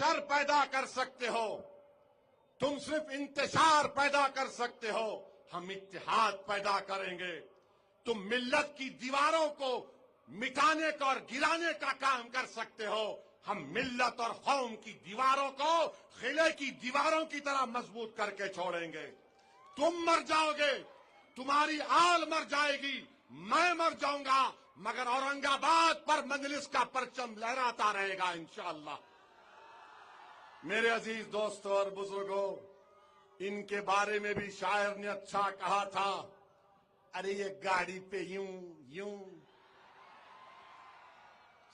شر پیدا کر سکتے ہو، تم صرف انتشار پیدا کر سکتے ہو، ہم اتحاد پیدا کریں گے۔ تم ملت کی دیواروں کو مٹانے کا اور گرانے کا کام کر سکتے ہو، ہم ملت اور قوم کی دیواروں کو قلعے کی دیواروں کی طرح مضبوط کر کے چھوڑیں گے۔ تم مر جاؤ گے، تمہاری آل مر جائے گی، میں مر جاؤں گا، مگر اورنگ آباد پر مجلس کا پرچم لہراتا رہے گا انشاءاللہ۔ میرے عزیز دوستوں اور بزرگوں، ان کے بارے میں بھی شاعر نے اچھا کہا تھا، ارے یہ گاڑی پہ یوں یوں۔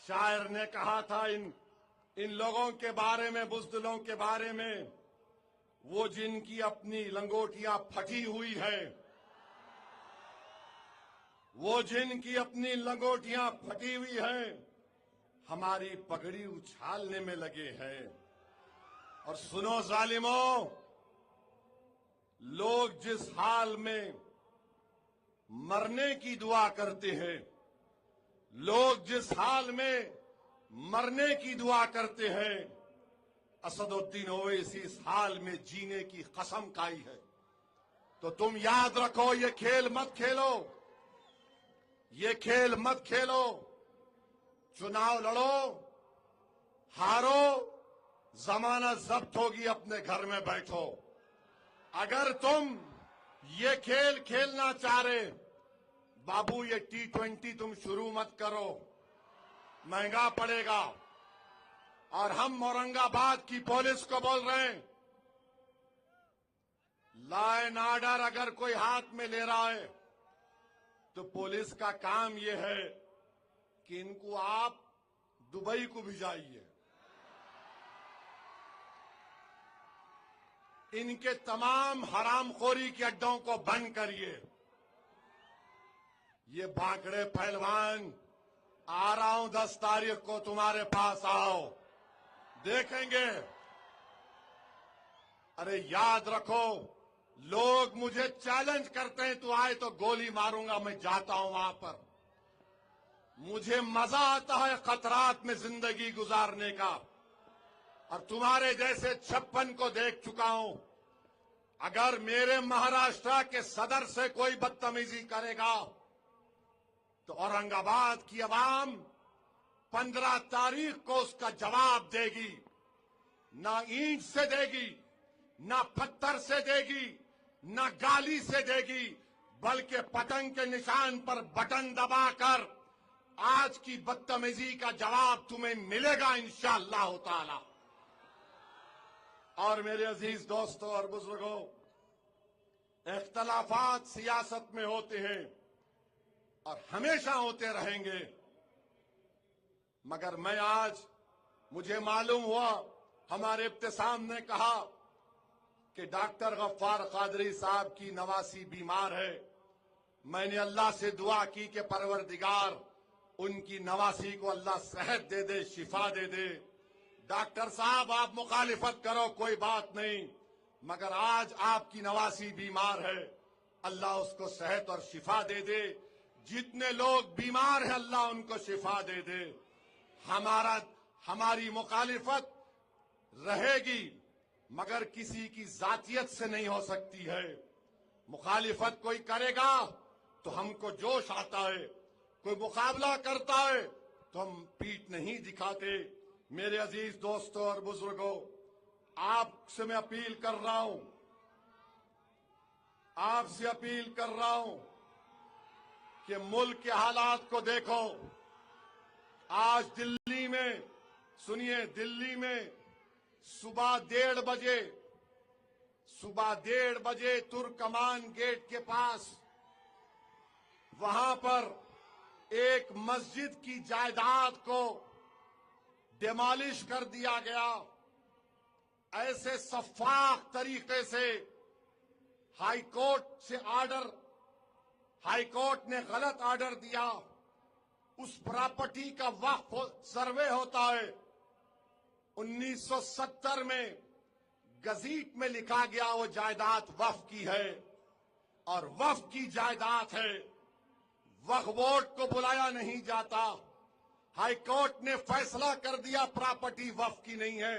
شاعر نے کہا تھا ان لوگوں کے بارے میں، بزدلوں کے بارے میں، وہ جن کی اپنی لنگوٹیاں پھٹی ہوئی ہے، وہ جن کی اپنی لنگوٹیاں پھٹی ہوئی ہیں، ہماری پگڑی اچھالنے میں لگے ہیں۔ اور سنو ظالموں، لوگ جس حال میں مرنے کی دعا کرتے ہیں، لوگ جس حال میں مرنے کی دعا کرتے ہیں، اسد الدین اویسی اس حال میں جینے کی قسم کھائی ہے۔ تو تم یاد رکھو، یہ کھیل مت کھیلو، یہ کھیل مت کھیلو۔ چناؤ لڑو، ہارو، زمانہ ضبط ہوگی، اپنے گھر میں بیٹھو۔ اگر تم یہ کھیل کھیلنا چاہ رہے، بابو یہ T20 تم شروع مت کرو، مہنگا پڑے گا۔ اور ہم اورنگ آباد کی پولیس کو بول رہے ہیں، لا اینڈ آرڈر اگر کوئی ہاتھ میں لے رہا ہے تو پولیس کا کام یہ ہے کہ ان کو آپ دبئی کو بھیجائیے، ان کے تمام حرام خوری کے اڈوں کو بند کریے۔ یہ بھاکڑے پہلوان، آ رہا ہوں 10 تاریخ کو تمہارے پاس، آؤ دیکھیں گے۔ ارے یاد رکھو، لوگ مجھے چیلنج کرتے ہیں، تو آئے تو گولی ماروں گا، میں جاتا ہوں وہاں پر۔ مجھے مزہ آتا ہے خطرات میں زندگی گزارنے کا، اور تمہارے جیسے 56 کو دیکھ چکا ہوں۔ اگر میرے مہاراشٹر کے صدر سے کوئی بدتمیزی کرے گا تو اورنگ آباد کی عوام 15 تاریخ کو اس کا جواب دے گی۔ نہ اینٹ سے دے گی، نہ پتھر سے دے گی، نہ گالی سے دے گی، بلکہ پتنگ کے نشان پر بٹن دبا کر آج کی بدتمیزی کا جواب تمہیں ملے گا انشاءاللہ تعالی۔ اور میرے عزیز دوستوں اور بزرگوں، اختلافات سیاست میں ہوتے ہیں اور ہمیشہ ہوتے رہیں گے، مگر میں آج، مجھے معلوم ہوا، ہمارے ابتسام نے کہا کہ ڈاکٹر غفار قادری صاحب کی نواسی بیمار ہے۔ میں نے اللہ سے دعا کی کہ پروردگار ان کی نواسی کو اللہ صحت دے دے، شفا دے دے۔ ڈاکٹر صاحب آپ مخالفت کرو، کوئی بات نہیں، مگر آج آپ کی نواسی بیمار ہے، اللہ اس کو صحت اور شفا دے دے۔ جتنے لوگ بیمار ہیں اللہ ان کو شفا دے دے۔ ہماری مخالفت رہے گی، مگر کسی کی ذاتیت سے نہیں ہو سکتی ہے۔ مخالفت کوئی کرے گا تو ہم کو جوش آتا ہے، کوئی مقابلہ کرتا ہے تو ہم پیٹھ نہیں دکھاتے۔ میرے عزیز دوستوں اور بزرگوں، آپ سے میں اپیل کر رہا ہوں، آپ سے اپیل کر رہا ہوں کہ ملک کے حالات کو دیکھو۔ آج دلی میں، سنیے، دلی میں صبح 1:30 بجے ترکمان گیٹ کے پاس، وہاں پر ایک مسجد کی جائیداد کو ڈیمالش کر دیا گیا۔ ایسے شفاف طریقے سے ہائی کورٹ نے غلط آرڈر دیا۔ اس پراپرٹی کا وقف سروے ہوتا ہے، 1970 میں گزیٹ میں لکھا گیا وہ جائیداد وقف کی ہے، اور وقف کی جائیداد ہے، وقف بورڈ کو بلایا نہیں جاتا۔ ہائی کورٹ نے فیصلہ کر دیا پراپرٹی وقف کی نہیں ہے،